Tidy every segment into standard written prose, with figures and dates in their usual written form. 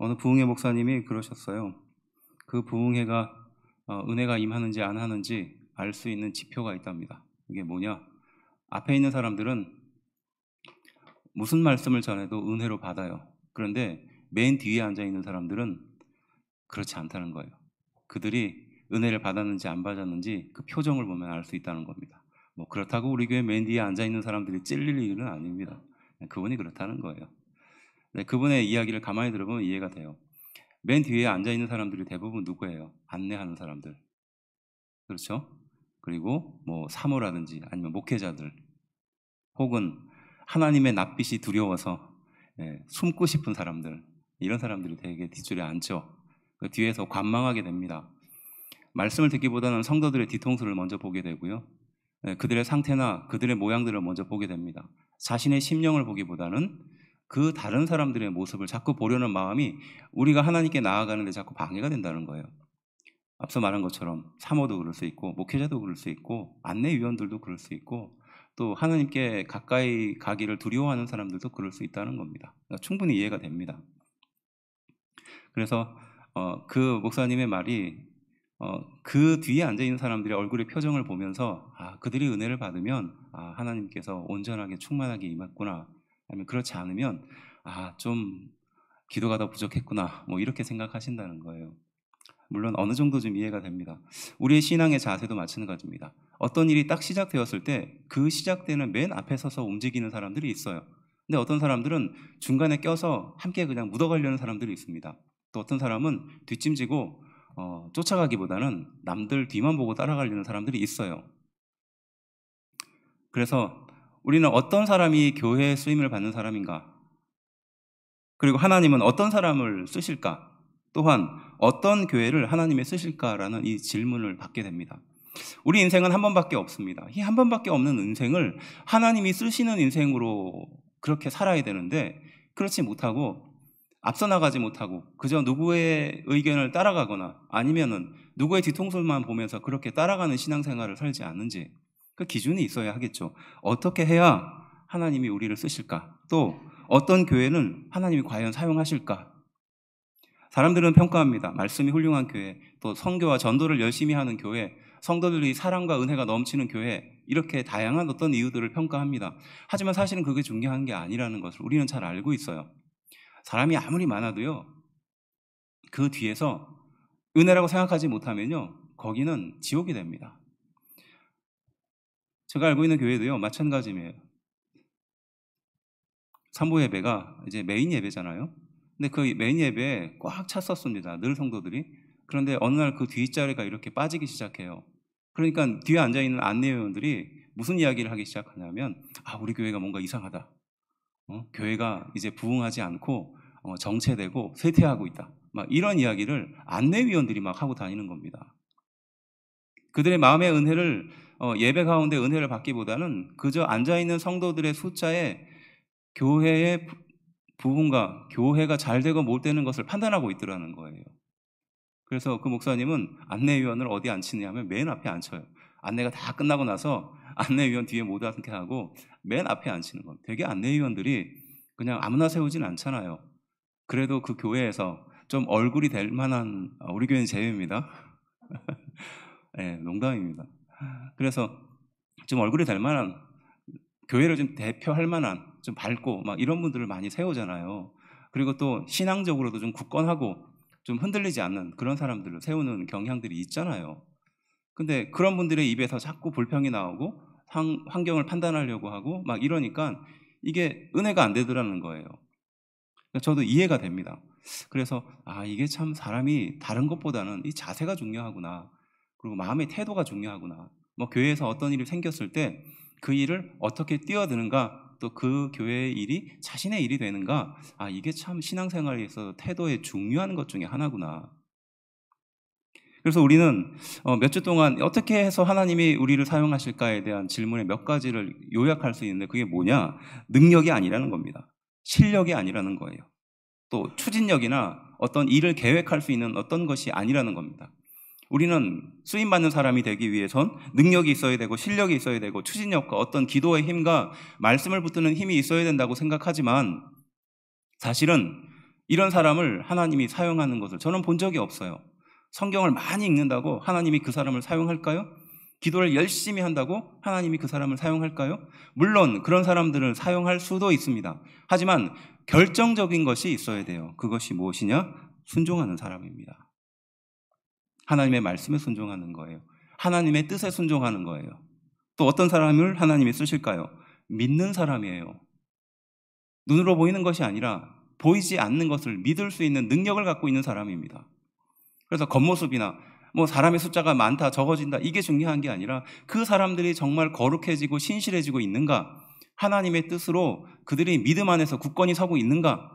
어느 부흥회 목사님이 그러셨어요. 그 부흥회가 은혜가 임하는지 안 하는지 알 수 있는 지표가 있답니다. 이게 뭐냐? 앞에 있는 사람들은 무슨 말씀을 전해도 은혜로 받아요. 그런데 맨 뒤에 앉아 있는 사람들은 그렇지 않다는 거예요. 그들이 은혜를 받았는지 안 받았는지 그 표정을 보면 알 수 있다는 겁니다. 뭐 그렇다고 우리 교회 맨 뒤에 앉아 있는 사람들이 찔릴 일은 아닙니다. 그분이 그렇다는 거예요. 네, 그분의 이야기를 가만히 들어보면 이해가 돼요. 맨 뒤에 앉아 있는 사람들이 대부분 누구예요? 안내하는 사람들. 그렇죠? 그리고 뭐 사모라든지 아니면 목회자들, 혹은 하나님의 낯빛이 두려워서 숨고 싶은 사람들, 이런 사람들이 되게 뒷줄에 앉죠. 그 뒤에서 관망하게 됩니다. 말씀을 듣기보다는 성도들의 뒤통수를 먼저 보게 되고요. 그들의 상태나 그들의 모양들을 먼저 보게 됩니다. 자신의 심령을 보기보다는 그 다른 사람들의 모습을 자꾸 보려는 마음이 우리가 하나님께 나아가는 데 자꾸 방해가 된다는 거예요. 앞서 말한 것처럼 사모도 그럴 수 있고 목회자도 그럴 수 있고 안내위원들도 그럴 수 있고 또 하나님께 가까이 가기를 두려워하는 사람들도 그럴 수 있다는 겁니다. 그러니까 충분히 이해가 됩니다. 그래서 그 목사님의 말이 그 뒤에 앉아있는 사람들의 얼굴의 표정을 보면서 그들이 은혜를 받으면 하나님께서 온전하게 충만하게 임했구나, 아니면 그렇지 않으면 좀 기도가 더 부족했구나, 뭐 이렇게 생각하신다는 거예요. 물론 어느 정도 좀 이해가 됩니다. 우리의 신앙의 자세도 마찬가지입니다. 어떤 일이 딱 시작되었을 때 그 시작되는 맨 앞에 서서 움직이는 사람들이 있어요. 근데 어떤 사람들은 중간에 껴서 함께 그냥 묻어가려는 사람들이 있습니다. 또 어떤 사람은 뒷짐지고 쫓아가기보다는 남들 뒤만 보고 따라가려는 사람들이 있어요. 그래서 우리는 어떤 사람이 교회에 쓰임을 받는 사람인가? 그리고 하나님은 어떤 사람을 쓰실까? 또한 어떤 교회를 하나님이 쓰실까라는 이 질문을 받게 됩니다. 우리 인생은 한 번밖에 없습니다. 이 한 번밖에 없는 인생을 하나님이 쓰시는 인생으로 그렇게 살아야 되는데, 그렇지 못하고 앞서 나가지 못하고 그저 누구의 의견을 따라가거나 아니면은 누구의 뒤통수만 보면서 그렇게 따라가는 신앙생활을 살지 않는지, 그 기준이 있어야 하겠죠. 어떻게 해야 하나님이 우리를 쓰실까? 또 어떤 교회는 하나님이 과연 사용하실까? 사람들은 평가합니다. 말씀이 훌륭한 교회, 또 선교와 전도를 열심히 하는 교회, 성도들이 사랑과 은혜가 넘치는 교회, 이렇게 다양한 어떤 이유들을 평가합니다. 하지만 사실은 그게 중요한 게 아니라는 것을 우리는 잘 알고 있어요. 사람이 아무리 많아도요, 그 뒤에서 은혜라고 생각하지 못하면요, 거기는 지옥이 됩니다. 제가 알고 있는 교회도요, 마찬가지예요. 산보 예배가 이제 메인 예배잖아요. 근데 그 메인 예배에 꽉 찼었습니다. 늘 성도들이. 그런데 어느 날 그 뒷자리가 이렇게 빠지기 시작해요. 그러니까 뒤에 앉아있는 안내위원들이 무슨 이야기를 하기 시작하냐면, 우리 교회가 뭔가 이상하다. 교회가 이제 부흥하지 않고 정체되고 쇠퇴하고 있다. 막 이런 이야기를 안내위원들이 막 하고 다니는 겁니다. 그들의 마음의 은혜를 예배 가운데 은혜를 받기보다는 그저 앉아있는 성도들의 숫자에 교회의 부흥과 교회가 잘 되고 못 되는 것을 판단하고 있더라는 거예요. 그래서 그 목사님은 안내위원을 어디 앉히냐면 맨 앞에 앉혀요. 안내가 다 끝나고 나서 안내위원 뒤에 못 앉게 하고 맨 앞에 앉히는 겁니다. 되게 안내위원들이 그냥 아무나 세우진 않잖아요. 그래도 그 교회에서 좀 얼굴이 될 만한, 우리 교회는 제외입니다. 네, 농담입니다. 그래서 좀 얼굴이 될 만한, 교회를 좀 대표할 만한, 좀 밝고 막 이런 분들을 많이 세우잖아요. 그리고 또 신앙적으로도 좀 굳건하고 좀 흔들리지 않는 그런 사람들을 세우는 경향들이 있잖아요. 근데 그런 분들의 입에서 자꾸 불평이 나오고 환경을 판단하려고 하고 막 이러니까 이게 은혜가 안 되더라는 거예요. 저도 이해가 됩니다. 그래서 이게 참 사람이 다른 것보다는 이 자세가 중요하구나, 그리고 마음의 태도가 중요하구나. 뭐 교회에서 어떤 일이 생겼을 때 그 일을 어떻게 뛰어드는가, 또 그 교회의 일이 자신의 일이 되는가, 이게 참 신앙생활에 있어서 태도의 중요한 것 중에 하나구나. 그래서 우리는 몇 주 동안 어떻게 해서 하나님이 우리를 사용하실까에 대한 질문의 몇 가지를 요약할 수 있는데, 그게 뭐냐? 능력이 아니라는 겁니다. 실력이 아니라는 거예요. 또 추진력이나 어떤 일을 계획할 수 있는 어떤 것이 아니라는 겁니다. 우리는 쓰임받는 사람이 되기 위해선 능력이 있어야 되고 실력이 있어야 되고 추진력과 어떤 기도의 힘과 말씀을 붙드는 힘이 있어야 된다고 생각하지만, 사실은 이런 사람을 하나님이 사용하는 것을 저는 본 적이 없어요. 성경을 많이 읽는다고 하나님이 그 사람을 사용할까요? 기도를 열심히 한다고 하나님이 그 사람을 사용할까요? 물론 그런 사람들을 사용할 수도 있습니다. 하지만 결정적인 것이 있어야 돼요. 그것이 무엇이냐? 순종하는 사람입니다. 하나님의 말씀에 순종하는 거예요. 하나님의 뜻에 순종하는 거예요. 또 어떤 사람을 하나님이 쓰실까요? 믿는 사람이에요. 눈으로 보이는 것이 아니라 보이지 않는 것을 믿을 수 있는 능력을 갖고 있는 사람입니다. 그래서 겉모습이나 사람의 숫자가 많다, 적어진다, 이게 중요한 게 아니라 그 사람들이 정말 거룩해지고 신실해지고 있는가, 하나님의 뜻으로 그들이 믿음 안에서 굳건히 서고 있는가,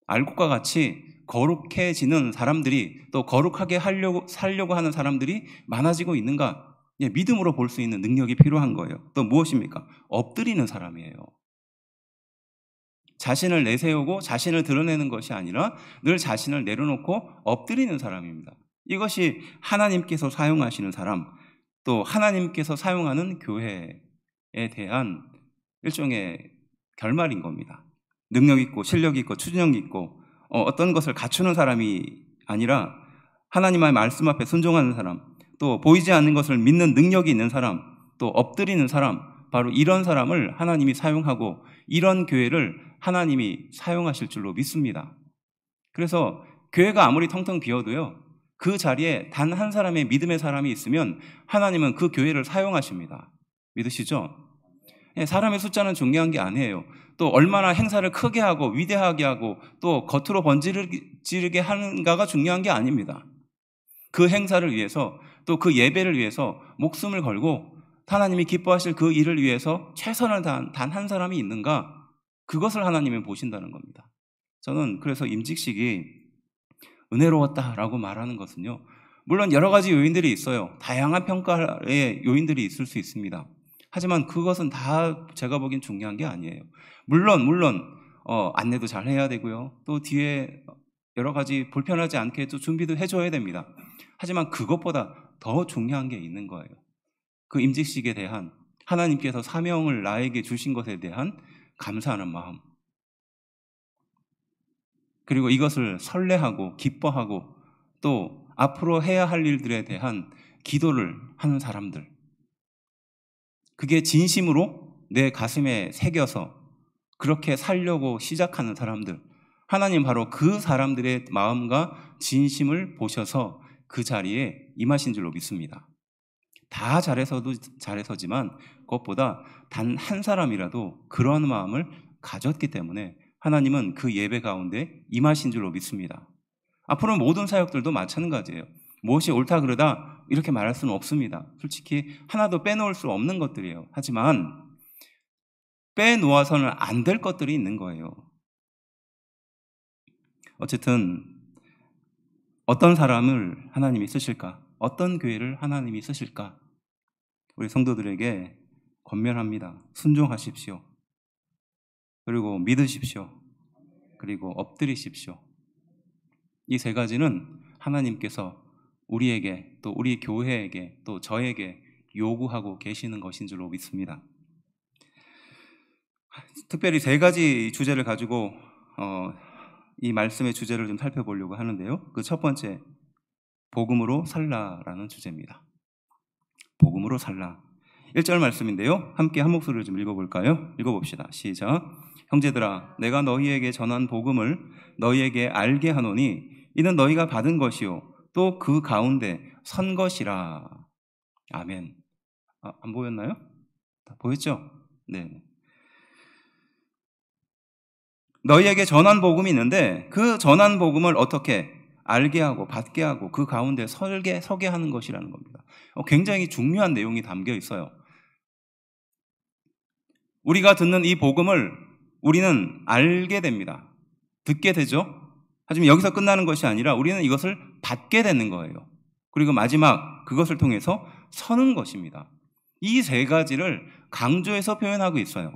알곡과 같이 거룩해지는 사람들이, 또 거룩하게 살려고 하는 사람들이 많아지고 있는가, 믿음으로 볼 수 있는 능력이 필요한 거예요. 또 무엇입니까? 엎드리는 사람이에요. 자신을 내세우고 자신을 드러내는 것이 아니라 늘 자신을 내려놓고 엎드리는 사람입니다. 이것이 하나님께서 사용하시는 사람, 또 하나님께서 사용하는 교회에 대한 일종의 결말인 겁니다. 능력 있고 실력 있고 추진력 있고 어떤 것을 갖추는 사람이 아니라 하나님의 말씀 앞에 순종하는 사람, 또 보이지 않는 것을 믿는 능력이 있는 사람, 또 엎드리는 사람, 바로 이런 사람을 하나님이 사용하고 이런 교회를 하나님이 사용하실 줄로 믿습니다. 그래서 교회가 아무리 텅텅 비어도요, 그 자리에 단 한 사람의 믿음의 사람이 있으면 하나님은 그 교회를 사용하십니다. 믿으시죠? 사람의 숫자는 중요한 게 아니에요. 또 얼마나 행사를 크게 하고 위대하게 하고 또 겉으로 번지르게 하는가가 중요한 게 아닙니다. 그 행사를 위해서, 또 그 예배를 위해서 목숨을 걸고 하나님이 기뻐하실 그 일을 위해서 최선을 다한 단 한 사람이 있는가, 그것을 하나님은 보신다는 겁니다. 저는 그래서 임직식이 은혜로웠다라고 말하는 것은요, 물론 여러 가지 요인들이 있어요. 다양한 평가의 요인들이 있을 수 있습니다. 하지만 그것은 다 제가 보기엔 중요한 게 아니에요. 물론 안내도 잘 해야 되고요, 또 뒤에 여러 가지 불편하지 않게 또 준비도 해줘야 됩니다. 하지만 그것보다 더 중요한 게 있는 거예요. 그 임직식에 대한 하나님께서 사명을 나에게 주신 것에 대한 감사하는 마음, 그리고 이것을 설레하고 기뻐하고 또 앞으로 해야 할 일들에 대한 기도를 하는 사람들, 그게 진심으로 내 가슴에 새겨서 그렇게 살려고 시작하는 사람들, 하나님 바로 그 사람들의 마음과 진심을 보셔서 그 자리에 임하신 줄로 믿습니다. 다 잘해서지만 그것보다 단 한 사람이라도 그런 마음을 가졌기 때문에 하나님은 그 예배 가운데 임하신 줄로 믿습니다. 앞으로 모든 사역들도 마찬가지예요. 무엇이 옳다 그르다 이렇게 말할 수는 없습니다. 솔직히 하나도 빼놓을 수 없는 것들이에요. 하지만 빼놓아서는 안 될 것들이 있는 거예요. 어쨌든 어떤 사람을 하나님이 쓰실까? 어떤 교회를 하나님이 쓰실까? 우리 성도들에게 권면합니다. 순종하십시오. 그리고 믿으십시오. 그리고 엎드리십시오. 이 세 가지는 하나님께서 우리에게, 또 우리 교회에게, 또 저에게 요구하고 계시는 것인 줄로 믿습니다. 특별히 세 가지 주제를 가지고 이 말씀의 주제를 좀 살펴보려고 하는데요. 그 첫 번째, 복음으로 살라라는 주제입니다. 복음으로 살라. 1절 말씀인데요. 함께 한 목소리를 좀 읽어볼까요? 읽어봅시다. 시작. 형제들아, 내가 너희에게 전한 복음을 너희에게 알게 하노니 이는 너희가 받은 것이요 또 그 가운데 선 것이라. 아멘. 안 보였나요? 다 보였죠? 네. 너희에게 전한 복음이 있는데 그 전한 복음을 어떻게 알게 하고 받게 하고 그 가운데 서게 하는 것이라는 겁니다. 굉장히 중요한 내용이 담겨 있어요. 우리가 듣는 이 복음을 우리는 알게 됩니다. 듣게 되죠. 하지만 여기서 끝나는 것이 아니라 우리는 이것을 받게 되는 거예요. 그리고 마지막 그것을 통해서 서는 것입니다. 이 세 가지를 강조해서 표현하고 있어요.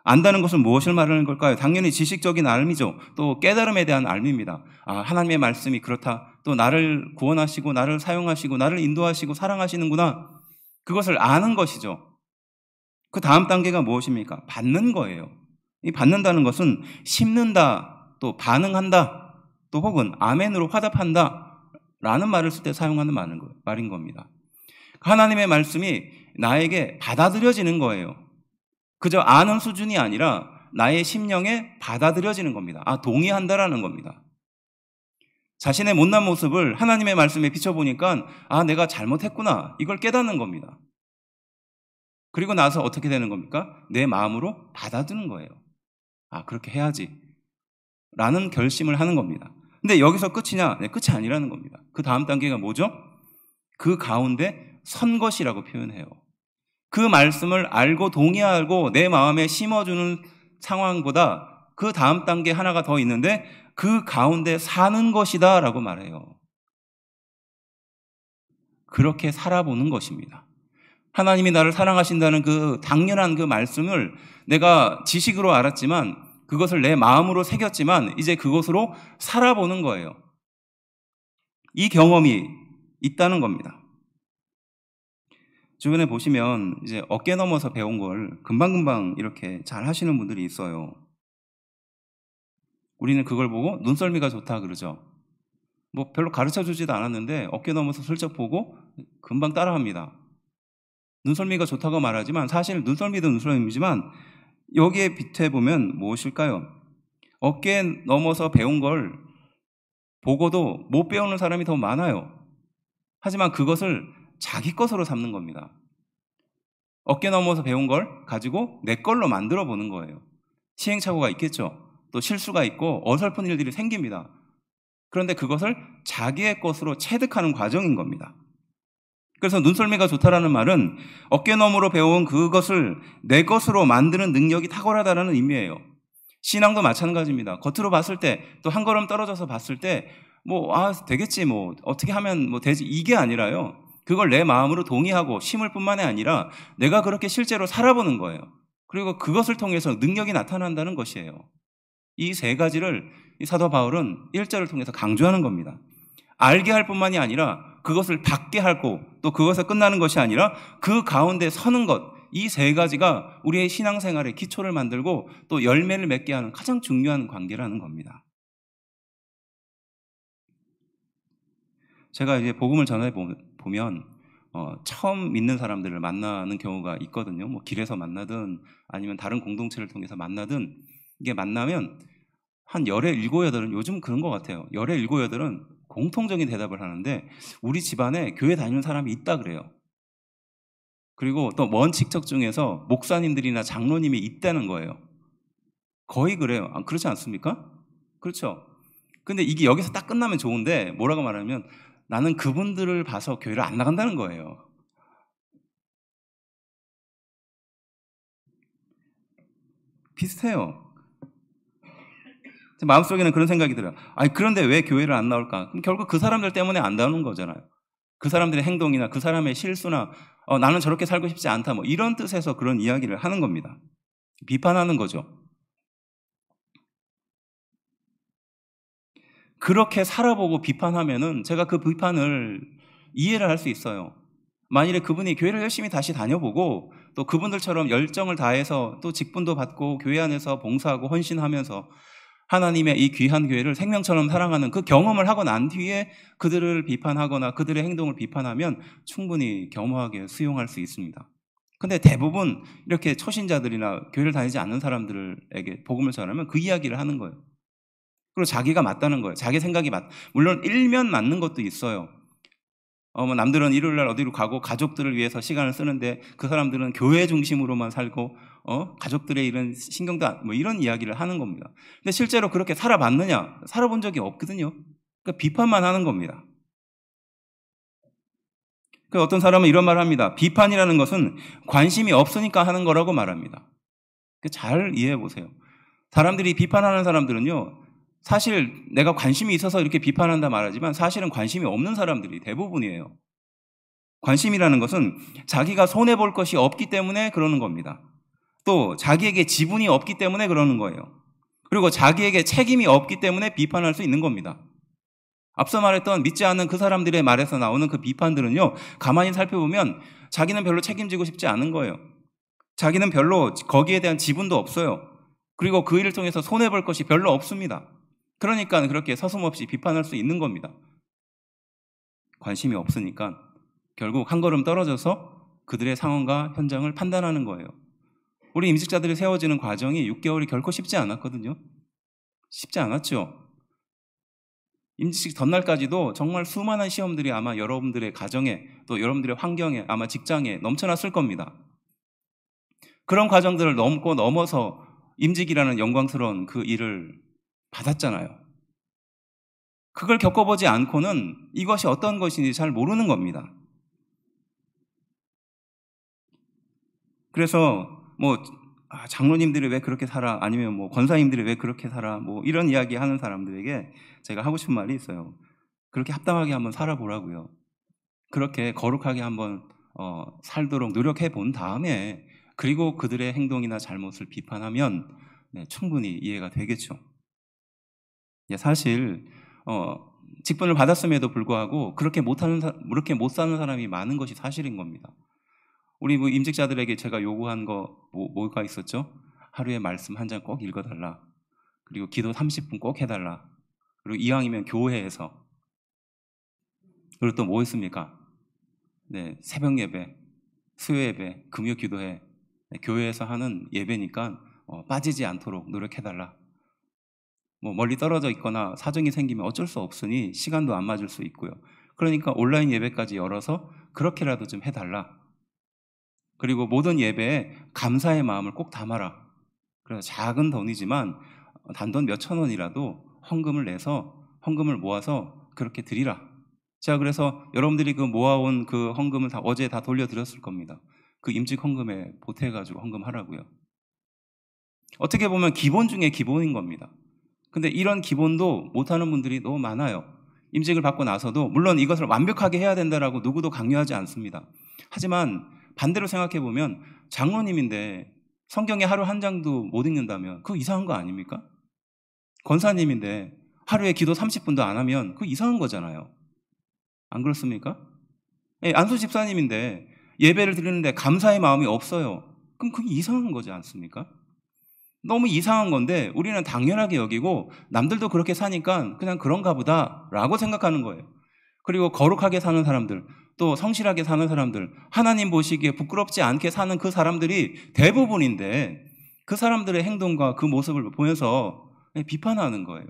안다는 것은 무엇을 말하는 걸까요? 당연히 지식적인 알미죠. 또 깨달음에 대한 알미입니다. 하나님의 말씀이 그렇다. 또 나를 구원하시고 나를 사용하시고 나를 인도하시고 사랑하시는구나. 그것을 아는 것이죠. 그 다음 단계가 무엇입니까? 받는 거예요. 이 받는다는 것은 심는다, 또 반응한다, 또 혹은 아멘으로 화답한다 라는 말을 쓸 때 사용하는 말인 겁니다. 하나님의 말씀이 나에게 받아들여지는 거예요. 그저 아는 수준이 아니라 나의 심령에 받아들여지는 겁니다. 동의한다라는 겁니다. 자신의 못난 모습을 하나님의 말씀에 비춰보니까 내가 잘못했구나, 이걸 깨닫는 겁니다. 그리고 나서 어떻게 되는 겁니까? 내 마음으로 받아드는 거예요. 그렇게 해야지 라는 결심을 하는 겁니다. 근데 여기서 끝이냐? 네, 끝이 아니라는 겁니다. 그 다음 단계가 뭐죠? 그 가운데 선 것이라고 표현해요. 그 말씀을 알고 동의하고 내 마음에 심어주는 상황보다 그 다음 단계 하나가 더 있는데 그 가운데 사는 것이다 라고 말해요. 그렇게 살아보는 것입니다. 하나님이 나를 사랑하신다는 그 당연한 그 말씀을 내가 지식으로 알았지만, 그것을 내 마음으로 새겼지만 이제 그것으로 살아보는 거예요. 이 경험이 있다는 겁니다. 주변에 보시면 이제 어깨 넘어서 배운 걸 금방금방 이렇게 잘 하시는 분들이 있어요. 우리는 그걸 보고 눈썰미가 좋다 그러죠. 뭐 별로 가르쳐 주지도 않았는데 어깨 넘어서 슬쩍 보고 금방 따라합니다. 눈썰미가 좋다고 말하지만 사실 눈썰미도 눈썰미지만 여기에 비춰보면 무엇일까요? 어깨 넘어서 배운 걸 보고도 못 배우는 사람이 더 많아요. 하지만 그것을 자기 것으로 삼는 겁니다. 어깨 넘어서 배운 걸 가지고 내 걸로 만들어 보는 거예요. 시행착오가 있겠죠. 또 실수가 있고 어설픈 일들이 생깁니다. 그런데 그것을 자기의 것으로 체득하는 과정인 겁니다. 그래서 눈썰미가 좋다라는 말은 어깨 너머로 배운 그것을 내 것으로 만드는 능력이 탁월하다는 의미예요. 신앙도 마찬가지입니다. 겉으로 봤을 때, 또 한 걸음 떨어져서 봤을 때 되겠지, 어떻게 하면 되지, 이게 아니라요. 그걸 내 마음으로 동의하고 심을 뿐만이 아니라 내가 그렇게 실제로 살아보는 거예요. 그리고 그것을 통해서 능력이 나타난다는 것이에요. 이 세 가지를 이 사도 바울은 1절을 통해서 강조하는 겁니다. 알게 할 뿐만이 아니라 그것을 받게 하고, 또 그것에 끝나는 것이 아니라 그 가운데 서는 것, 이 세 가지가 우리의 신앙생활의 기초를 만들고 또 열매를 맺게 하는 가장 중요한 관계라는 겁니다. 제가 이제 복음을 전해 보면 처음 믿는 사람들을 만나는 경우가 있거든요. 길에서 만나든 아니면 다른 공동체를 통해서 만나든, 이게 만나면 한 열의 7, 8은 요즘 그런 것 같아요. 열의 7, 8은 공통적인 대답을 하는데 우리 집안에 교회 다니는 사람이 있다 그래요. 그리고 또 먼 친척 중에서 목사님들이나 장로님이 있다는 거예요. 거의 그래요. 그렇지 않습니까? 그렇죠. 근데 이게 여기서 딱 끝나면 좋은데 뭐라고 말하면 나는 그분들을 봐서 교회를 안 나간다는 거예요. 비슷해요. 마음속에는 그런 생각이 들어요. 그런데 왜 교회를 안 나올까? 그럼 결국 그 사람들 때문에 안 나오는 거잖아요. 그 사람들의 행동이나 그 사람의 실수나 나는 저렇게 살고 싶지 않다, 이런 뜻에서 그런 이야기를 하는 겁니다. 비판하는 거죠. 그렇게 살아보고 비판하면은 제가 그 비판을 이해를 할 수 있어요. 만일에 그분이 교회를 열심히 다시 다녀보고 또 그분들처럼 열정을 다해서 또 직분도 받고 교회 안에서 봉사하고 헌신하면서 하나님의 이 귀한 교회를 생명처럼 사랑하는 그 경험을 하고 난 뒤에 그들을 비판하거나 그들의 행동을 비판하면 충분히 겸허하게 수용할 수 있습니다. 근데 대부분 이렇게 초신자들이나 교회를 다니지 않는 사람들에게 복음을 전하면 그 이야기를 하는 거예요. 그리고 자기가 맞다는 거예요. 자기 생각이 물론 일면 맞는 것도 있어요. 남들은 일요일날 어디로 가고 가족들을 위해서 시간을 쓰는데 그 사람들은 교회 중심으로만 살고 가족들의 일은 신경도 이런 이야기를 하는 겁니다. 근데 실제로 그렇게 살아봤느냐? 살아본 적이 없거든요. 그러니까 비판만 하는 겁니다. 어떤 사람은 이런 말을 합니다. 비판이라는 것은 관심이 없으니까 하는 거라고 말합니다. 잘 이해해 보세요. 사람들이 비판하는 사람들은요, 사실 내가 관심이 있어서 이렇게 비판한다 말하지만 사실은 관심이 없는 사람들이 대부분이에요. 관심이라는 것은 자기가 손해볼 것이 없기 때문에 그러는 겁니다. 또 자기에게 지분이 없기 때문에 그러는 거예요. 그리고 자기에게 책임이 없기 때문에 비판할 수 있는 겁니다. 앞서 말했던 믿지 않는 그 사람들의 말에서 나오는 그 비판들은요, 가만히 살펴보면 자기는 별로 책임지고 싶지 않은 거예요. 자기는 별로 거기에 대한 지분도 없어요. 그리고 그 일을 통해서 손해볼 것이 별로 없습니다. 그러니까 그렇게 서슴없이 비판할 수 있는 겁니다. 관심이 없으니까 결국 한 걸음 떨어져서 그들의 상황과 현장을 판단하는 거예요. 우리 임직자들이 세워지는 과정이 6개월이 결코 쉽지 않았거든요. 쉽지 않았죠. 임직 전날까지도 정말 수많은 시험들이 아마 여러분들의 가정에 또 여러분들의 환경에 아마 직장에 넘쳐났을 겁니다. 그런 과정들을 넘어서 임직이라는 영광스러운 그 일을 받았잖아요. 그걸 겪어보지 않고는 이것이 어떤 것인지 잘 모르는 겁니다. 그래서 장로님들이 왜 그렇게 살아? 아니면 권사님들이 왜 그렇게 살아? 이런 이야기 하는 사람들에게 제가 하고 싶은 말이 있어요. 그렇게 합당하게 한번 살아보라고요. 그렇게 거룩하게 한번 살도록 노력해 본 다음에 그리고 그들의 행동이나 잘못을 비판하면 충분히 이해가 되겠죠. 사실 직분을 받았음에도 불구하고 그렇게 못 사는 사람이 많은 것이 사실인 겁니다. 우리 임직자들에게 제가 요구한 거 뭐가 있었죠? 하루에 말씀 한 장 꼭 읽어달라. 그리고 기도 30분 꼭 해달라. 그리고 이왕이면 교회에서. 그리고 또 뭐 있습니까? 새벽 예배, 수요 예배, 금요 기도회. 교회에서 하는 예배니까 빠지지 않도록 노력해달라. 멀리 떨어져 있거나 사정이 생기면 어쩔 수 없으니 시간도 안 맞을 수 있고요. 그러니까 온라인 예배까지 열어서 그렇게라도 좀 해달라. 그리고 모든 예배에 감사의 마음을 꼭 담아라. 그래서 작은 돈이지만 단돈 몇천 원이라도 헌금을 모아서 그렇게 드리라. 제가 그래서 여러분들이 그 모아온 그 헌금을 어제 다 돌려드렸을 겁니다. 그 임직 헌금에 보태가지고 헌금하라고요. 어떻게 보면 기본 중에 기본인 겁니다. 근데 이런 기본도 못하는 분들이 너무 많아요. 임직을 받고 나서도 물론 이것을 완벽하게 해야 된다라고 누구도 강요하지 않습니다. 하지만 반대로 생각해보면 장로님인데 성경에 하루 한 장도 못 읽는다면 그거 이상한 거 아닙니까? 권사님인데 하루에 기도 30분도 안 하면 그거 이상한 거잖아요. 안 그렇습니까? 안수 집사님인데 예배를 드리는데 감사의 마음이 없어요. 그럼 그게 이상한 거지 않습니까? 너무 이상한 건데 우리는 당연하게 여기고 남들도 그렇게 사니까 그냥 그런가 보다 라고 생각하는 거예요. 그리고 거룩하게 사는 사람들, 또 성실하게 사는 사람들, 하나님 보시기에 부끄럽지 않게 사는 그 사람들이 대부분인데 그 사람들의 행동과 그 모습을 보면서 비판하는 거예요.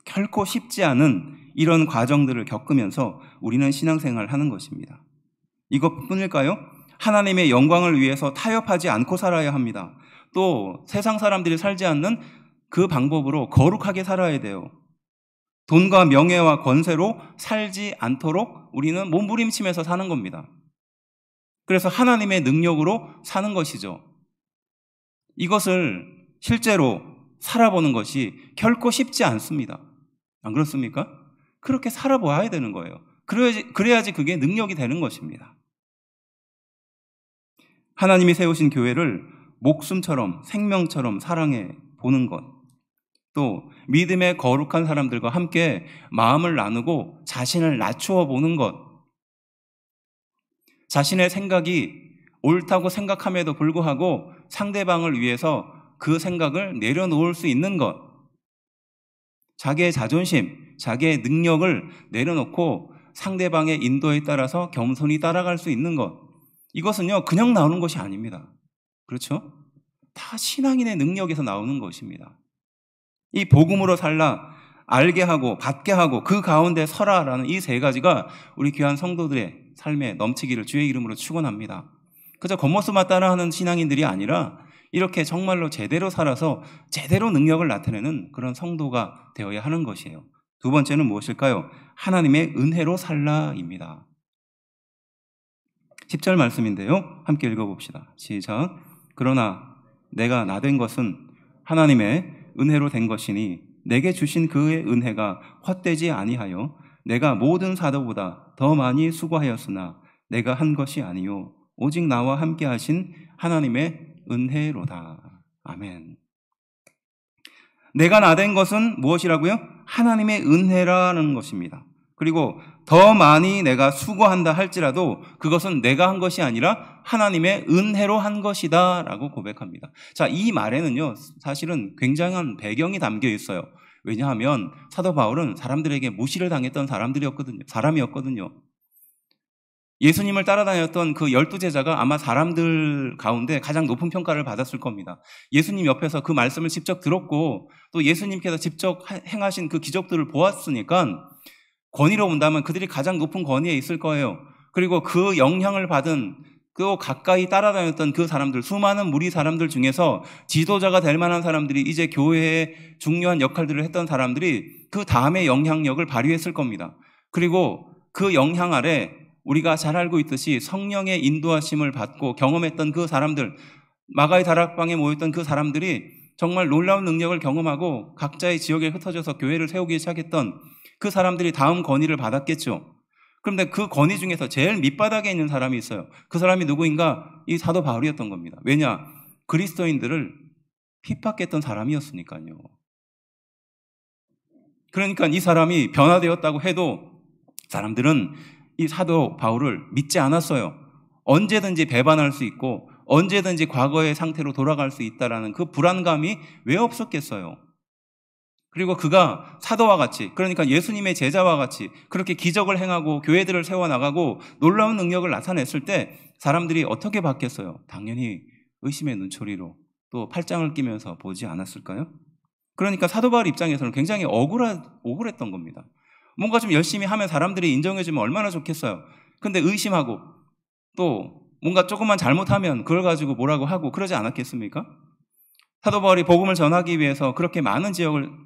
결코 쉽지 않은 이런 과정들을 겪으면서 우리는 신앙생활을 하는 것입니다. 이것뿐일까요? 하나님의 영광을 위해서 타협하지 않고 살아야 합니다. 또 세상 사람들이 살지 않는 그 방법으로 거룩하게 살아야 돼요. 돈과 명예와 권세로 살지 않도록 우리는 몸부림치면서 사는 겁니다. 그래서 하나님의 능력으로 사는 것이죠. 이것을 실제로 살아보는 것이 결코 쉽지 않습니다. 안 그렇습니까? 그렇게 살아봐야 되는 거예요. 그래야지 그게 능력이 되는 것입니다. 하나님이 세우신 교회를 목숨처럼 생명처럼 사랑해 보는 것, 또 믿음의 거룩한 사람들과 함께 마음을 나누고 자신을 낮추어 보는 것, 자신의 생각이 옳다고 생각함에도 불구하고 상대방을 위해서 그 생각을 내려놓을 수 있는 것, 자기의 자존심, 자기의 능력을 내려놓고 상대방의 인도에 따라서 겸손히 따라갈 수 있는 것, 이것은요 그냥 나오는 것이 아닙니다. 그렇죠? 다 신앙인의 능력에서 나오는 것입니다. 이 복음으로 살라, 알게 하고 받게 하고 그 가운데 서라라는 이 세 가지가 우리 귀한 성도들의 삶에 넘치기를 주의 이름으로 축원합니다. 그저 겉모습만 따라하는 신앙인들이 아니라 이렇게 정말로 제대로 살아서 제대로 능력을 나타내는 그런 성도가 되어야 하는 것이에요. 두 번째는 무엇일까요? 하나님의 은혜로 살라입니다. 10절 말씀인데요. 함께 읽어봅시다. 시작. 그러나 내가 나된 것은 하나님의 은혜로 된 것이니 내게 주신 그의 은혜가 헛되지 아니하여 내가 모든 사도보다 더 많이 수고하였으나 내가 한 것이 아니요 오직 나와 함께 하신 하나님의 은혜로다. 아멘. 내가 나된 것은 무엇이라고요? 하나님의 은혜라는 것입니다. 그리고 더 많이 내가 수고한다 할지라도 그것은 내가 한 것이 아니라 하나님의 은혜로 한 것이다 라고 고백합니다. 자, 이 말에는요, 사실은 굉장한 배경이 담겨 있어요. 왜냐하면 사도 바울은 사람들에게 무시를 당했던 사람이었거든요. 예수님을 따라다녔던 그 12제자가 아마 사람들 가운데 가장 높은 평가를 받았을 겁니다. 예수님 옆에서 그 말씀을 직접 들었고 또 예수님께서 직접 행하신 그 기적들을 보았으니까 권위로 본다면 그들이 가장 높은 권위에 있을 거예요. 그리고 그 영향을 받은 또 가까이 따라다녔던 그 사람들, 수많은 무리 사람들 중에서 지도자가 될 만한 사람들이, 이제 교회에 중요한 역할들을 했던 사람들이 그 다음에 영향력을 발휘했을 겁니다. 그리고 그 영향 아래 우리가 잘 알고 있듯이 성령의 인도하심을 받고 경험했던 그 사람들, 마가의 다락방에 모였던 그 사람들이 정말 놀라운 능력을 경험하고 각자의 지역에 흩어져서 교회를 세우기 시작했던 그 사람들이 다음 권위를 받았겠죠. 그런데 그 권위 중에서 제일 밑바닥에 있는 사람이 있어요. 그 사람이 누구인가? 이 사도 바울이었던 겁니다. 왜냐? 그리스도인들을 핍박했던 사람이었으니까요. 그러니까 이 사람이 변화되었다고 해도 사람들은 이 사도 바울을 믿지 않았어요. 언제든지 배반할 수 있고 언제든지 과거의 상태로 돌아갈 수 있다라는 그 불안감이 왜 없었겠어요. 그리고 그가 사도와 같이, 그러니까 예수님의 제자와 같이 그렇게 기적을 행하고 교회들을 세워나가고 놀라운 능력을 나타냈을 때 사람들이 어떻게 봤겠어요? 당연히 의심의 눈초리로 또 팔짱을 끼면서 보지 않았을까요? 그러니까 사도 바울 입장에서는 굉장히 억울했던 겁니다. 뭔가 좀 열심히 하면 사람들이 인정해주면 얼마나 좋겠어요. 근데 의심하고 또 뭔가 조금만 잘못하면 그걸 가지고 뭐라고 하고 그러지 않았겠습니까? 사도 바울이 복음을 전하기 위해서 그렇게 많은 지역을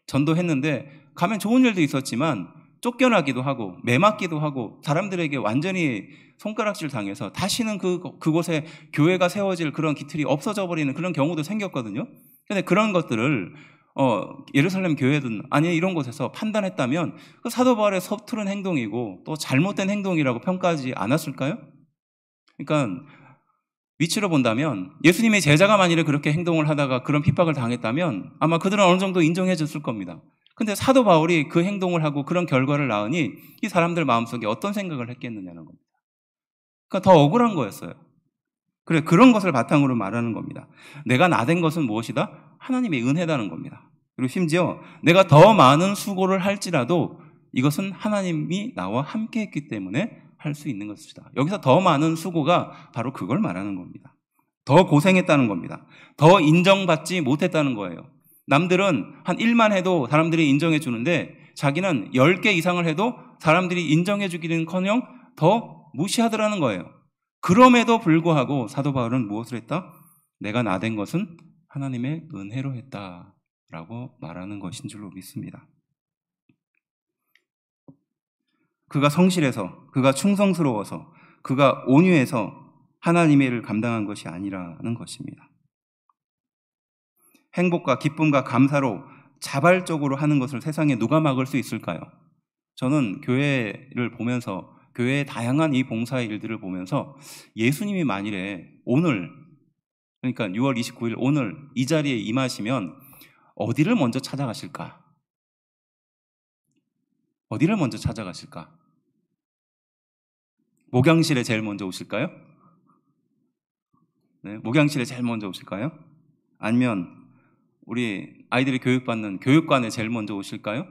전도했는데 가면 좋은 일도 있었지만 쫓겨나기도 하고 매맞기도 하고 사람들에게 완전히 손가락질 당해서 다시는 그곳에 교회가 세워질 그런 기틀이 없어져 버리는 그런 경우도 생겼거든요. 근데 그런 것들을 예루살렘 교회든 아니 이런 곳에서 판단했다면 그 사도 바울의 서투른 행동이고 또 잘못된 행동이라고 평가하지 않았을까요? 그러니까 위치로 본다면 예수님의 제자가 만일에 그렇게 행동을 하다가 그런 핍박을 당했다면 아마 그들은 어느 정도 인정해 줬을 겁니다. 근데 사도 바울이 그 행동을 하고 그런 결과를 낳으니 이 사람들 마음속에 어떤 생각을 했겠느냐는 겁니다. 그러니까 더 억울한 거였어요. 그래, 그런 것을 바탕으로 말하는 겁니다. 내가 나댄 것은 무엇이다? 하나님의 은혜다는 겁니다. 그리고 심지어 내가 더 많은 수고를 할지라도 이것은 하나님이 나와 함께 했기 때문에 할 수 있는 것이다. 여기서 더 많은 수고가 바로 그걸 말하는 겁니다. 더 고생했다는 겁니다. 더 인정받지 못했다는 거예요. 남들은 한 1만 해도 사람들이 인정해 주는데 자기는 10개 이상을 해도 사람들이 인정해 주기는커녕 더 무시하더라는 거예요. 그럼에도 불구하고 사도 바울은 무엇을 했다? 내가 나댄 것은 하나님의 은혜로 했다라고 말하는 것인 줄로 믿습니다. 그가 성실해서, 그가 충성스러워서, 그가 온유해서 하나님의 일을 감당한 것이 아니라는 것입니다. 행복과 기쁨과 감사로 자발적으로 하는 것을 세상에 누가 막을 수 있을까요? 저는 교회를 보면서, 교회의 다양한 이 봉사의 일들을 보면서 예수님이 만일에 오늘, 그러니까 6월 29일 오늘 이 자리에 임하시면 어디를 먼저 찾아가실까? 어디를 먼저 찾아가실까? 목양실에 제일 먼저 오실까요? 네, 목양실에 제일 먼저 오실까요? 아니면 우리 아이들이 교육받는 교육관에 제일 먼저 오실까요?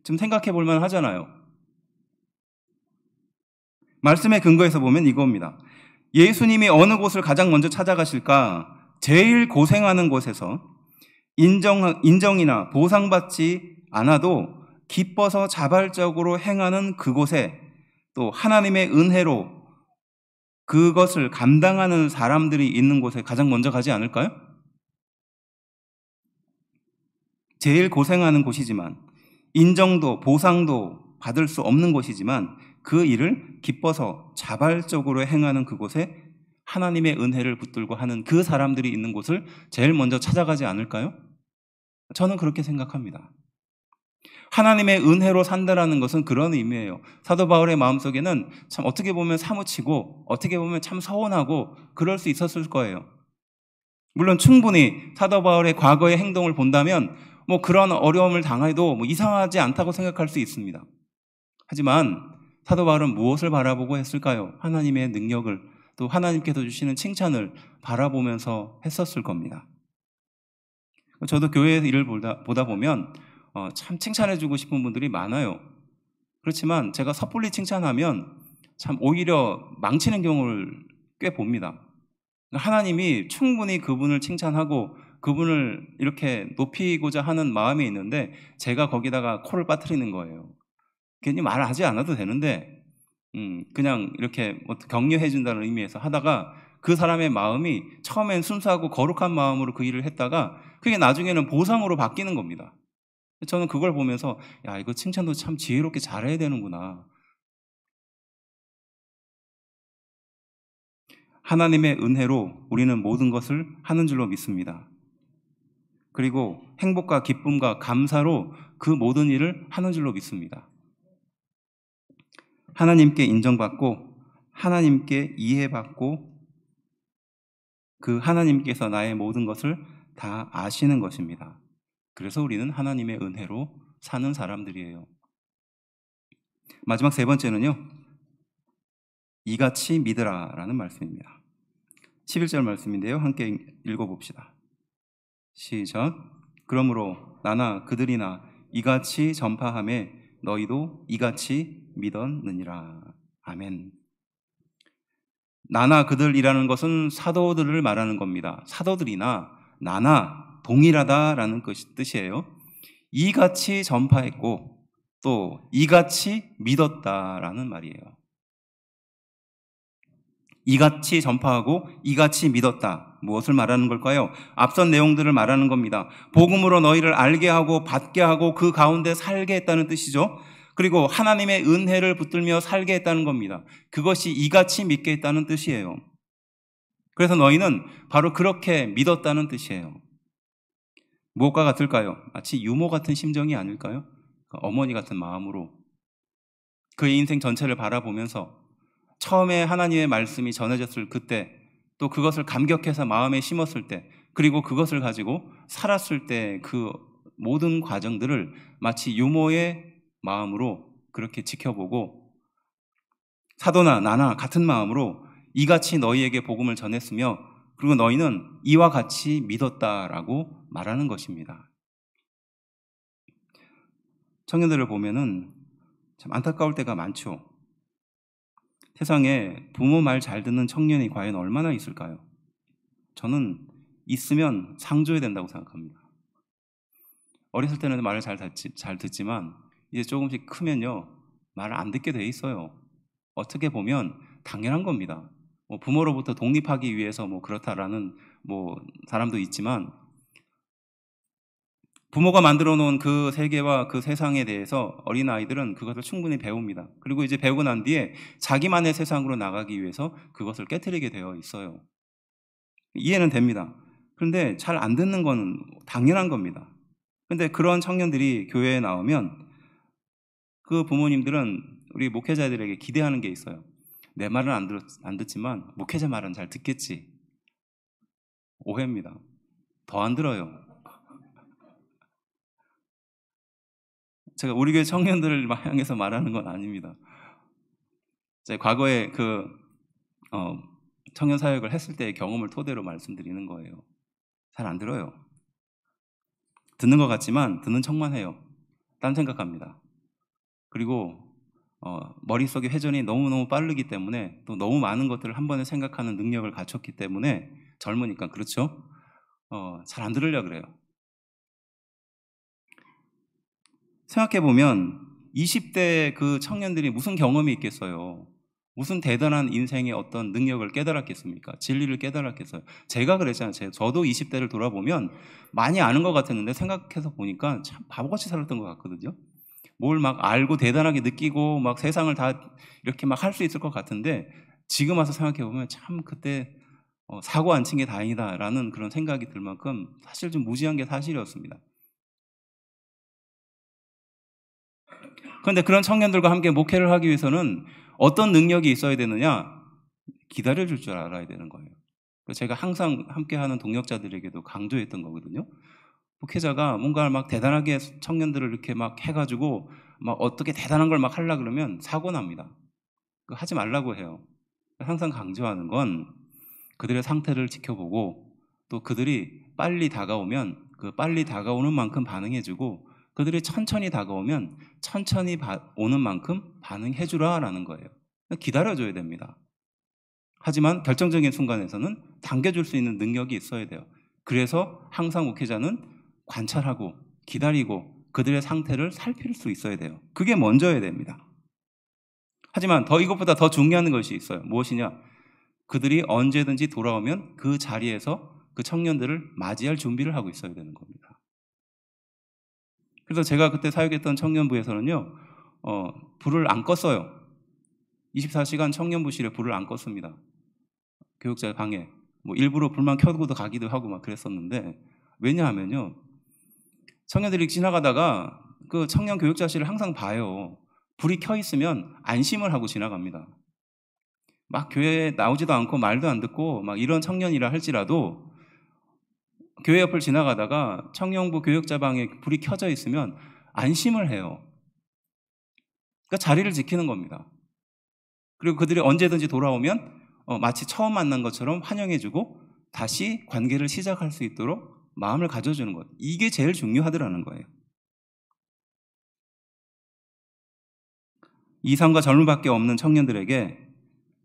좀 생각해 볼 만 하잖아요. 말씀의 근거에서 보면 이겁니다. 예수님이 어느 곳을 가장 먼저 찾아가실까? 제일 고생하는 곳에서 인정이나 보상받지 않아도 기뻐서 자발적으로 행하는 그곳에 또 하나님의 은혜로 그것을 감당하는 사람들이 있는 곳에 가장 먼저 가지 않을까요? 제일 고생하는 곳이지만 인정도 보상도 받을 수 없는 곳이지만 그 일을 기뻐서 자발적으로 행하는 그곳에 하나님의 은혜를 붙들고 하는 그 사람들이 있는 곳을 제일 먼저 찾아가지 않을까요? 저는 그렇게 생각합니다. 하나님의 은혜로 산다라는 것은 그런 의미예요. 사도 바울의 마음속에는 참 어떻게 보면 사무치고 어떻게 보면 참 서운하고 그럴 수 있었을 거예요. 물론 충분히 사도 바울의 과거의 행동을 본다면 뭐 그런 어려움을 당해도 뭐 이상하지 않다고 생각할 수 있습니다. 하지만 사도 바울은 무엇을 바라보고 했을까요? 하나님의 능력을, 또 하나님께서 주시는 칭찬을 바라보면서 했었을 겁니다. 저도 교회에서 일을 보다 보면 참 칭찬해주고 싶은 분들이 많아요. 그렇지만 제가 섣불리 칭찬하면 참 오히려 망치는 경우를 꽤 봅니다. 하나님이 충분히 그분을 칭찬하고 그분을 이렇게 높이고자 하는 마음이 있는데 제가 거기다가 코를 빠뜨리는 거예요. 괜히 말하지 않아도 되는데 그냥 이렇게 격려해 준다는 의미에서 하다가 그 사람의 마음이 처음엔 순수하고 거룩한 마음으로 그 일을 했다가 그게 나중에는 보상으로 바뀌는 겁니다. 저는 그걸 보면서 야, 이거 칭찬도 참 지혜롭게 잘해야 되는구나. 하나님의 은혜로 우리는 모든 것을 하는 줄로 믿습니다. 그리고 행복과 기쁨과 감사로 그 모든 일을 하는 줄로 믿습니다. 하나님께 인정받고 하나님께 이해받고 그 하나님께서 나의 모든 것을 다 아시는 것입니다. 그래서 우리는 하나님의 은혜로 사는 사람들이에요. 마지막 세 번째는요, 이같이 믿으라 라는 말씀입니다. 11절 말씀인데요, 함께 읽어봅시다. 시작. 그러므로 나나 그들이나 이같이 전파하매 너희도 이같이 믿었느니라. 아멘. 나나 그들이라는 것은 사도들을 말하는 겁니다. 사도들이나 나나 동일하다라는 뜻이에요. 이같이 전파했고 또 이같이 믿었다라는 말이에요. 이같이 전파하고 이같이 믿었다. 무엇을 말하는 걸까요? 앞선 내용들을 말하는 겁니다. 복음으로 너희를 알게 하고 받게 하고 그 가운데 살게 했다는 뜻이죠. 그리고 하나님의 은혜를 붙들며 살게 했다는 겁니다. 그것이 이같이 믿게 했다는 뜻이에요. 그래서 너희는 바로 그렇게 믿었다는 뜻이에요. 무엇과 같을까요? 마치 유모 같은 심정이 아닐까요? 어머니 같은 마음으로 그의 인생 전체를 바라보면서 처음에 하나님의 말씀이 전해졌을 그때, 또 그것을 감격해서 마음에 심었을 때, 그리고 그것을 가지고 살았을 때 그 모든 과정들을 마치 유모의 마음으로 그렇게 지켜보고 사도나 나나 같은 마음으로 이같이 너희에게 복음을 전했으며 그리고 너희는 이와 같이 믿었다라고 말하는 것입니다. 청년들을 보면은 참 안타까울 때가 많죠. 세상에 부모 말 잘 듣는 청년이 과연 얼마나 있을까요? 저는 있으면 상 줘야 된다고 생각합니다. 어렸을 때는 말을 잘 듣지만 이제 조금씩 크면요, 말을 안 듣게 돼 있어요. 어떻게 보면 당연한 겁니다. 부모로부터 독립하기 위해서 그렇다라는 사람도 있지만 부모가 만들어 놓은 그 세계와 그 세상에 대해서 어린아이들은 그것을 충분히 배웁니다. 그리고 이제 배우고 난 뒤에 자기만의 세상으로 나가기 위해서 그것을 깨트리게 되어 있어요. 이해는 됩니다. 그런데 잘 안 듣는 건 당연한 겁니다. 그런데 그런 청년들이 교회에 나오면 그 부모님들은 우리 목회자들에게 기대하는 게 있어요. 내 말은 안 듣지만 목회자 말은 잘 듣겠지. 오해입니다. 더 안 들어요. 제가 우리 교회 청년들을 향해서 말하는 건 아닙니다. 제가 과거에 청년 사역을 했을 때의 경험을 토대로 말씀드리는 거예요. 잘 안 들어요. 듣는 것 같지만 듣는 척만 해요. 딴 생각합니다. 그리고 머릿속의 회전이 너무너무 빠르기 때문에 또 너무 많은 것들을 한 번에 생각하는 능력을 갖췄기 때문에 젊으니까 그렇죠? 잘 안 들으려고 그래요. 생각해보면 20대 그 청년들이 무슨 경험이 있겠어요? 무슨 대단한 인생의 어떤 능력을 깨달았겠습니까? 진리를 깨달았겠어요? 제가 그랬잖아요. 저도 20대를 돌아보면 많이 아는 것 같았는데 생각해서 보니까 참 바보같이 살았던 것 같거든요. 뭘 막 알고 대단하게 느끼고 막 세상을 다 이렇게 막 할 수 있을 것 같은데 지금 와서 생각해보면 참 그때 사고 안 친 게 다행이다라는 그런 생각이 들 만큼 사실 좀 무지한 게 사실이었습니다. 그런데 그런 청년들과 함께 목회를 하기 위해서는 어떤 능력이 있어야 되느냐? 기다려줄 줄 알아야 되는 거예요. 제가 항상 함께하는 동역자들에게도 강조했던 거거든요. 목회자가 뭔가 막 대단하게 청년들을 이렇게 막 해가지고 막 어떻게 대단한 걸 막 하려고 그러면 사고 납니다. 그거 하지 말라고 해요. 항상 강조하는 건 그들의 상태를 지켜보고 또 그들이 빨리 다가오면 그 빨리 다가오는 만큼 반응해주고 그들이 천천히 다가오면 천천히 오는 만큼 반응해주라라는 거예요. 기다려줘야 됩니다. 하지만 결정적인 순간에서는 당겨줄 수 있는 능력이 있어야 돼요. 그래서 항상 목회자는 관찰하고 기다리고 그들의 상태를 살필 수 있어야 돼요. 그게 먼저여야 됩니다. 하지만 이것보다 더 중요한 것이 있어요. 무엇이냐? 그들이 언제든지 돌아오면 그 자리에서 그 청년들을 맞이할 준비를 하고 있어야 되는 겁니다. 그래서 제가 그때 사역했던 청년부에서는요, 불을 안 껐어요. 24시간 청년부실에 불을 안 껐습니다. 교육자의 방에. 뭐 일부러 불만 켜고도 가기도 하고 막 그랬었는데, 왜냐하면요, 청년들이 지나가다가 그 청년 교육자실을 항상 봐요. 불이 켜 있으면 안심을 하고 지나갑니다. 막 교회에 나오지도 않고 말도 안 듣고 막 이런 청년이라 할지라도 교회 옆을 지나가다가 청년부 교육자 방에 불이 켜져 있으면 안심을 해요. 그러니까 자리를 지키는 겁니다. 그리고 그들이 언제든지 돌아오면 마치 처음 만난 것처럼 환영해주고 다시 관계를 시작할 수 있도록 마음을 가져주는 것. 이게 제일 중요하더라는 거예요. 이상과 젊음밖에 없는 청년들에게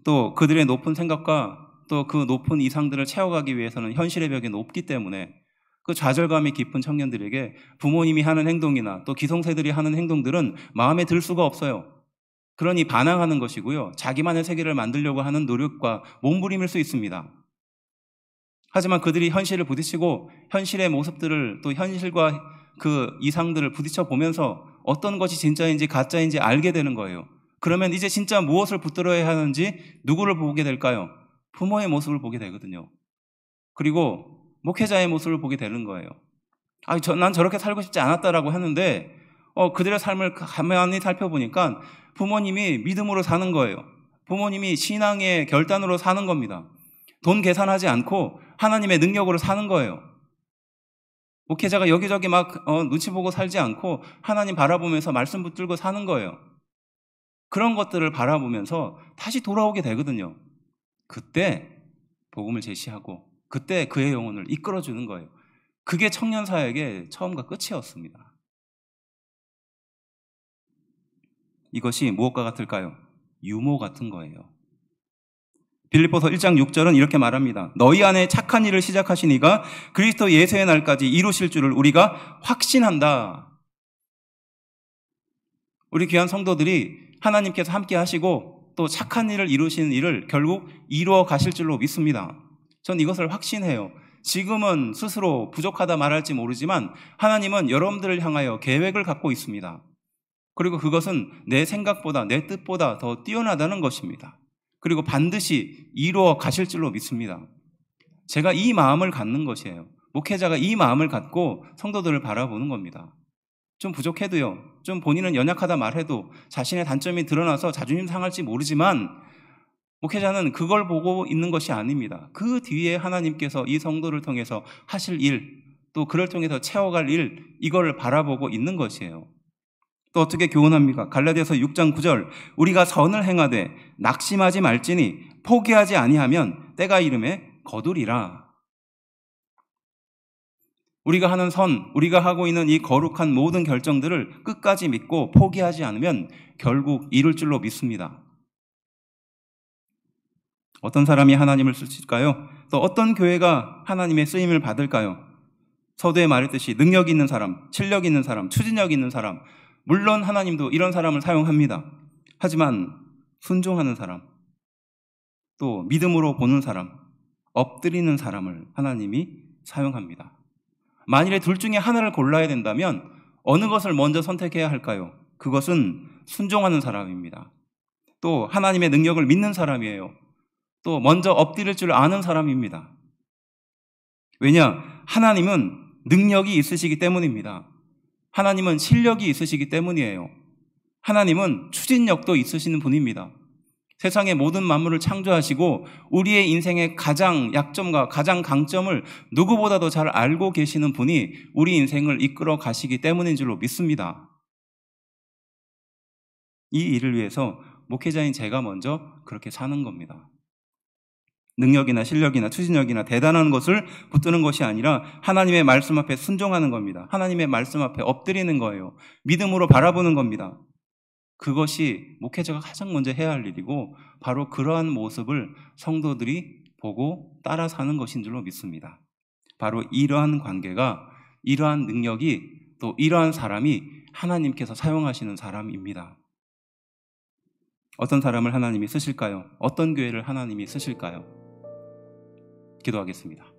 또 그들의 높은 생각과 또 그 높은 이상들을 채워가기 위해서는 현실의 벽이 높기 때문에 그 좌절감이 깊은 청년들에게 부모님이 하는 행동이나 또 기성세들이 하는 행동들은 마음에 들 수가 없어요. 그러니 반항하는 것이고요. 자기만의 세계를 만들려고 하는 노력과 몸부림일 수 있습니다. 하지만 그들이 현실을 부딪히고 현실의 모습들을 또 현실과 그 이상들을 부딪혀 보면서 어떤 것이 진짜인지 가짜인지 알게 되는 거예요. 그러면 이제 진짜 무엇을 붙들어야 하는지 누구를 보게 될까요? 부모의 모습을 보게 되거든요. 그리고 목회자의 모습을 보게 되는 거예요. 난 저렇게 살고 싶지 않았다라고 하는데 그들의 삶을 가만히 살펴보니까 부모님이 믿음으로 사는 거예요. 부모님이 신앙의 결단으로 사는 겁니다. 돈 계산하지 않고 하나님의 능력으로 사는 거예요. 목회자가 여기저기 막 눈치 보고 살지 않고 하나님 바라보면서 말씀 붙들고 사는 거예요. 그런 것들을 바라보면서 다시 돌아오게 되거든요. 그때 복음을 제시하고 그때 그의 영혼을 이끌어주는 거예요. 그게 청년 사역의 처음과 끝이었습니다. 이것이 무엇과 같을까요? 유모 같은 거예요. 빌립보서 1장 6절은 이렇게 말합니다. 너희 안에 착한 일을 시작하신 이가 그리스도 예수의 날까지 이루실 줄을 우리가 확신한다. 우리 귀한 성도들이 하나님께서 함께 하시고 또 착한 일을 이루시는 일을 결국 이루어 가실 줄로 믿습니다. 전 이것을 확신해요. 지금은 스스로 부족하다 말할지 모르지만 하나님은 여러분들을 향하여 계획을 갖고 있습니다. 그리고 그것은 내 생각보다 내 뜻보다 더 뛰어나다는 것입니다. 그리고 반드시 이루어 가실 줄로 믿습니다. 제가 이 마음을 갖는 것이에요. 목회자가 이 마음을 갖고 성도들을 바라보는 겁니다. 좀 부족해도요, 좀 본인은 연약하다 말해도 자신의 단점이 드러나서 자존심 상할지 모르지만 목회자는 그걸 보고 있는 것이 아닙니다. 그 뒤에 하나님께서 이 성도를 통해서 하실 일, 또 그를 통해서 채워갈 일, 이걸 바라보고 있는 것이에요. 또 어떻게 교훈합니까? 갈라디아서 6장 9절 우리가 선을 행하되 낙심하지 말지니 포기하지 아니하면 때가 이름에 거두리라. 우리가 하는 선, 우리가 하고 있는 이 거룩한 모든 결정들을 끝까지 믿고 포기하지 않으면 결국 이룰 줄로 믿습니다. 어떤 사람이 하나님을 쓰실까요? 또 어떤 교회가 하나님의 쓰임을 받을까요? 서두에 말했듯이 능력 있는 사람, 실력 있는 사람, 추진력 있는 사람, 물론 하나님도 이런 사람을 사용합니다. 하지만 순종하는 사람, 또 믿음으로 보는 사람, 엎드리는 사람을 하나님이 사용합니다. 만일에 둘 중에 하나를 골라야 된다면 어느 것을 먼저 선택해야 할까요? 그것은 순종하는 사람입니다. 또 하나님의 능력을 믿는 사람이에요. 또 먼저 엎드릴 줄 아는 사람입니다. 왜냐? 하나님은 능력이 있으시기 때문입니다. 하나님은 실력이 있으시기 때문이에요. 하나님은 추진력도 있으시는 분입니다. 세상의 모든 만물을 창조하시고 우리의 인생의 가장 약점과 가장 강점을 누구보다도 잘 알고 계시는 분이 우리 인생을 이끌어 가시기 때문인 줄로 믿습니다. 이 일을 위해서 목회자인 제가 먼저 그렇게 사는 겁니다. 능력이나 실력이나 추진력이나 대단한 것을 붙드는 것이 아니라 하나님의 말씀 앞에 순종하는 겁니다. 하나님의 말씀 앞에 엎드리는 거예요. 믿음으로 바라보는 겁니다. 그것이 목회자가 가장 먼저 해야 할 일이고 바로 그러한 모습을 성도들이 보고 따라 사는 것인 줄로 믿습니다. 바로 이러한 관계가, 이러한 능력이, 또 이러한 사람이 하나님께서 사용하시는 사람입니다. 어떤 사람을 하나님이 쓰실까요? 어떤 교회를 하나님이 쓰실까요? 기도하겠습니다.